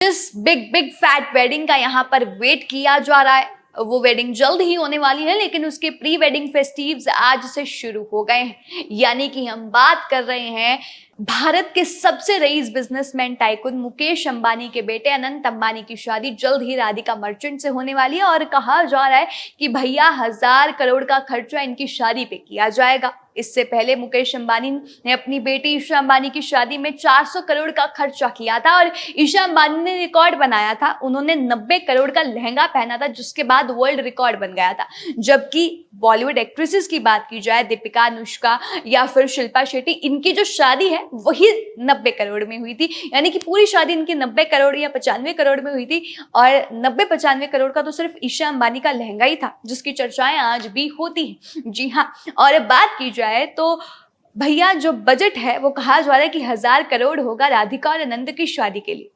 जिस big big fat wedding का यहाँ पर वेट किया जा रहा है, वो वेडिंग जल्द ही होने वाली है, लेकिन उसके प्री वेडिंग फेस्टिव्स आज से शुरू हो गए हैं। यानी कि हम बात कर रहे हैं भारत के सबसे rice businessman tycoon Mukesh Ambani के बेटे अनंत अंबानी की शादी जल्द ही राधिका मर्चेंट से होने वाली है। और कहा जा रहा है कि भैया 1000 करोड़ का खर्चा इनकी शादी पे किया जाएगा। इससे पहले मुकेश अंबानी ने अपनी बेटी ईशा अंबानी की शादी में 400 करोड़ का खर्चा किया था और ईशा अंबानी ने रिकॉर्ड बनाया था। उन्होंने 90 करोड़ का लहंगा पहना था, जिसके बाद वर्ल्ड रिकॉर्ड बन गया था। जबकि बॉलीवुड एक्ट्रेसेस की बात की जाए, दीपिका, अनुष्का या फिर शिल्पा शेट्टी, इनकी जो शादी है वही 90 करोड़ में हुई थी। यानी कि पूरी शादी इनकी 90 करोड़ या 95 करोड़ में हुई थी। और 90-95 करोड़ का तो सिर्फ ईशा अंबानी का लहंगा ही था, जिसकी चर्चाएं आज भी होती हैं। जी हाँ, और बात की जाए तो भैया जो बजट है वो कहा जा रहा है कि 1000 करोड़ होगा राधिका और अनंत की शादी के लिए।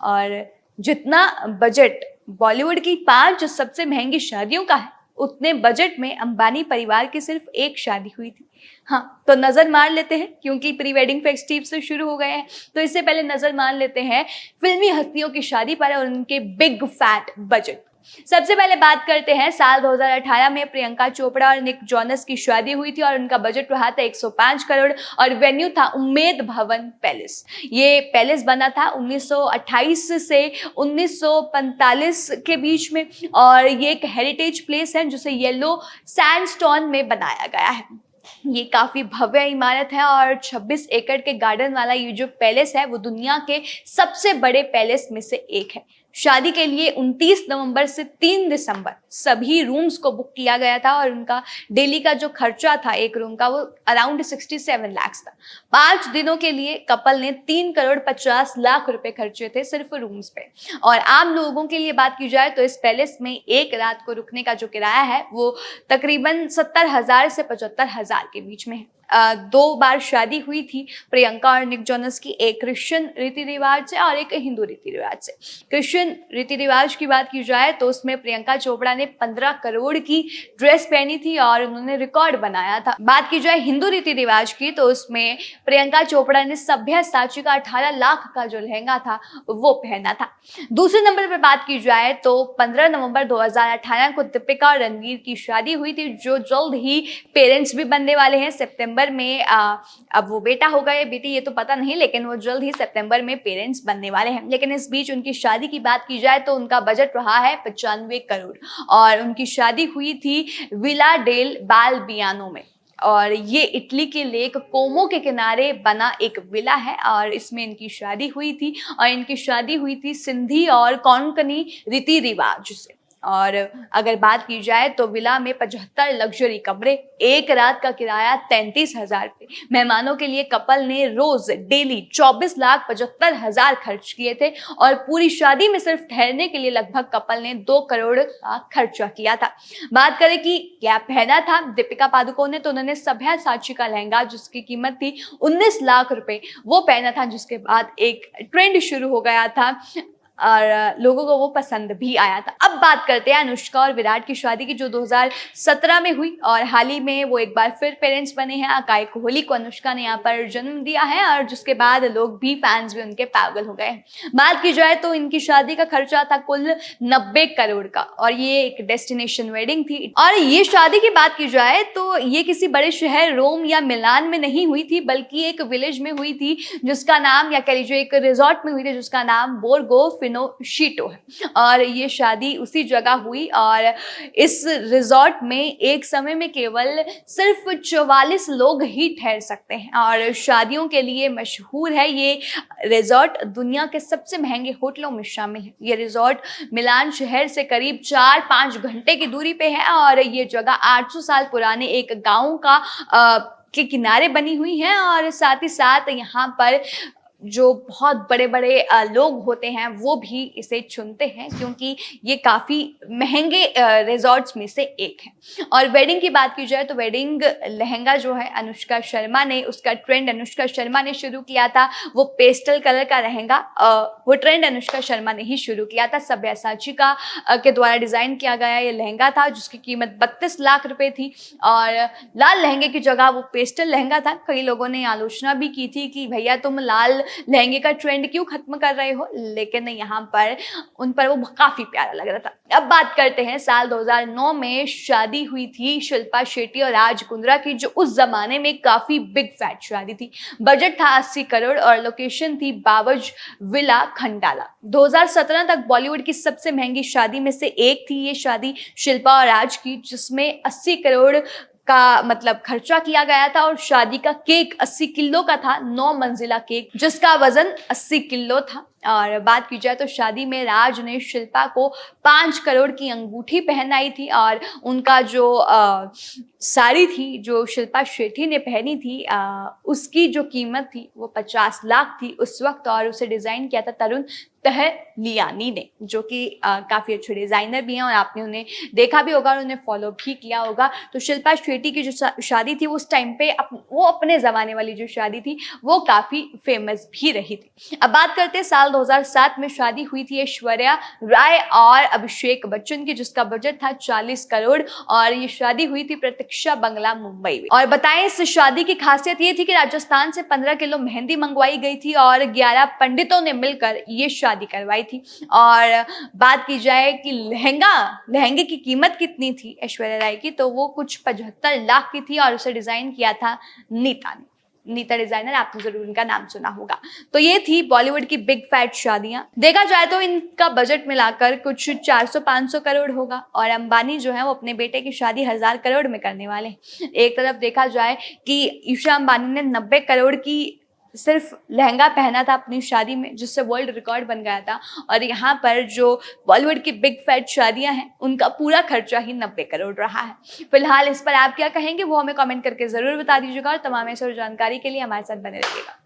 और जितना बजट बॉलीवुड की 5 सबसे महंगी शादियों का है, उतने बजट में अंबानी परिवार की सिर्फ एक शादी हुई थी। हाँ, तो नजर मार लेते हैं, क्योंकि प्री वेडिंग फेस्टिव से शुरू हो गए हैं, तो इससे पहले नजर मार लेते हैं फिल्मी हस्तियों की शादी पर और उनके बिग फैट बजट। सबसे पहले बात करते हैं साल 2018 में प्रियंका चोपड़ा और निक जोनस की शादी हुई थी और उनका बजट रहा था 105 करोड़ और वेन्यू था उम्मेद भवन पैलेस। ये पैलेस बना था 1928 से 1945 के बीच में और ये एक हेरिटेज प्लेस है जिसे येलो सैंडस्टोन में बनाया गया है। ये काफी भव्य इमारत है और 26 एकड़ के गार्डन वाला ये जो पैलेस है वो दुनिया के सबसे बड़े पैलेस में से एक है। शादी के लिए 29 नवंबर से 3 दिसंबर सभी रूम्स को बुक किया गया था और उनका डेली का जो खर्चा था एक रूम का वो अराउंड 67 लाख था। 5 दिनों के लिए कपल ने 3 करोड़ 50 लाख रुपए खर्चे थे सिर्फ रूम्स पे। और आम लोगों के लिए बात की जाए तो इस पैलेस में एक रात को रुकने का जो किराया है वो तकरीबन 70,000 से 75,000 के बीच में है। 2 बार शादी हुई थी प्रियंका और निक जोनस की, एक क्रिश्चियन रीति रिवाज से और एक हिंदू रीति रिवाज से। क्रिश्चियन रीति रिवाज की बात की जाए तो उसमें प्रियंका चोपड़ा ने 15 करोड़ की ड्रेस पहनी थी और उन्होंने रिकॉर्ड बनाया था। बात की जाए हिंदू रीति रिवाज की तो उसमें प्रियंका चोपड़ा ने सभ्यसाची का 18 लाख का जो लहंगा था वो पहना था। दूसरे नंबर पर बात की जाए तो 15 नवंबर 2018 को दीपिका और रणवीर की शादी हुई थी, जो जल्द ही पेरेंट्स भी बनने वाले हैं। सितंबर में अब वो बेटा होगा या बेटी ये तो पता नहीं, लेकिन वो जल्द ही सितंबर में पेरेंट्स बनने वाले हैं। लेकिन इस बीच उनकी शादी की बात की जाए तो उनका बजट रहा है 95 करोड़ और उनकी शादी हुई थी विला डेल बालबियानो में। और ये इटली के लेक कोमो के किनारे बना एक विला है और इसमें इनकी शादी हुई थी और इनकी शादी हुई थी सिंधी और कोंकणी रीति रिवाज से। और अगर बात की जाए तो विला में 75 लग्जरी कमरे, एक रात का किराया 33,000 रुपये। मेहमानों के लिए कपल ने रोज डेली 24,75,000 खर्च किए थे और पूरी शादी में सिर्फ ठहरने के लिए लगभग कपल ने 2 करोड़ का खर्चा किया था। बात करें कि क्या पहना था दीपिका पादुकोण ने, तो उन्होंने सभ्यसाची का लहंगा जिसकी कीमत थी 19 लाख रुपए वो पहना था, जिसके बाद एक ट्रेंड शुरू हो गया था और लोगों को वो पसंद भी आया था। अब बात करते हैं अनुष्का और विराट की शादी की, जो 2017 में हुई और हाल ही में वो एक बार फिर पेरेंट्स बने हैं। अकाई कोहली को अनुष्का ने यहाँ पर जन्म दिया है और जिसके बाद लोग भी, फैंस भी उनके पागल हो गए हैं। बात की जाए तो इनकी शादी का खर्चा था कुल 90 करोड़ का और ये एक डेस्टिनेशन वेडिंग थी। और ये शादी की बात की जाए तो ये किसी बड़े शहर रोम या मिलान में नहीं हुई थी, बल्कि एक विलेज में हुई थी जिसका नाम, या कह लीजिए एक रिजॉर्ट में हुई थी जिसका नाम बोर्गो फिनोशिटो है। और ये शादी उसी जगह हुई और इस रिजॉर्ट में एक समय में केवल सिर्फ 44 लोग ही ठहर सकते हैं और शादियों के लिए मशहूर है। ये रिजॉर्ट दुनिया के सबसे महंगे होटलों में शामिल है। ये रिजॉर्ट मिलान शहर से करीब 4-5 घंटे की दूरी पे है और ये जगह 800 साल पुराने एक गांव का के किनारे बनी हुई है। और साथ ही साथ यहाँ पर जो बहुत बड़े बड़े लोग होते हैं वो भी इसे चुनते हैं, क्योंकि ये काफ़ी महंगे रिजॉर्ट्स में से एक है। और वेडिंग की बात की जाए तो वेडिंग लहंगा जो है अनुष्का शर्मा ने, उसका ट्रेंड अनुष्का शर्मा ने शुरू किया था। वो पेस्टल कलर का लहंगा, वो ट्रेंड अनुष्का शर्मा ने ही शुरू किया था। सब्यासाची का के द्वारा डिज़ाइन किया गया ये लहंगा था जिसकी कीमत 32 लाख रुपए थी और लाल लहंगे की जगह वो पेस्टल लहंगा था। कई लोगों ने आलोचना भी की थी कि भैया तुम लाल लहंगे का ट्रेंड क्यों खत्म कर रहे हो, लेकिन यहाँ पर उन पर वो काफी प्यारा लग रहा था। अब बात करते हैं साल 2009 में शादी हुई थी शिल्पा शेट्टी और राज कुंद्रा की, जो उस जमाने में काफी बिग फैट शादी थी। बजट था 80 करोड़ और लोकेशन थी बावज विला खंडाला। 2017 तक बॉलीवुड की सबसे महंगी शादी में से एक थी ये शादी शिल्पा और राज की, जिसमें 80 करोड़ का मतलब खर्चा किया गया था और शादी का केक 80 किलो का था, 9 मंजिला केक जिसका वजन 80 किलो था। और बात की जाए तो शादी में राज ने शिल्पा को 5 करोड़ की अंगूठी पहनाई थी और उनका जो साड़ी थी जो शिल्पा शेट्टी ने पहनी थी उसकी जो कीमत थी वो 50 लाख थी उस वक्त, और उसे डिजाइन किया था तरुण तहलियानी ने, जो कि काफी अच्छे डिजाइनर भी हैं और आपने उन्हें देखा भी होगा और उन्हें फॉलो भी किया होगा। तो शिल्पा शेट्टी की जो शादी थी उस टाइम पे वो अपने जमाने वाली जो शादी थी वो काफी फेमस भी रही थी। अब बात करते हैं साल 2007 में शादी हुई थी ऐश्वर्या राय और अभिषेक बच्चन की, जिसका बजट था 40 करोड़ और ये शादी हुई थी प्रतीक्षा बंगला मुंबई में। और बताएं इस शादी की खासियत ये थी कि राजस्थान से 15 किलो मेहंदी मंगवाई गई थी और 11 पंडितों ने मिलकर ये शादी करवाई थी। और बात की जाए कि लहंगे की कीमत कितनी थी ऐश्वर्या राय की, तो वो कुछ 75 लाख की थी और उसे डिजाइन किया था नीता ने। नीता डिजाइनर, आपने जरूर इनका नाम सुना होगा। तो ये थी बॉलीवुड की बिग फैट शादियां। देखा जाए तो इनका बजट मिलाकर कुछ 400-500 करोड़ होगा और अंबानी जो है वो अपने बेटे की शादी 1000 करोड़ में करने वाले हैं। एक तरफ देखा जाए कि ईशा अंबानी ने 90 करोड़ की सिर्फ लहंगा पहना था अपनी शादी में, जिससे वर्ल्ड रिकॉर्ड बन गया था, और यहाँ पर जो बॉलीवुड की बिग फैट शादियां हैं उनका पूरा खर्चा ही 90 करोड़ रहा है। फिलहाल इस पर आप क्या कहेंगे वो हमें कमेंट करके जरूर बता दीजिएगा और तमाम ऐसी जानकारी के लिए हमारे साथ बने रहिएगा।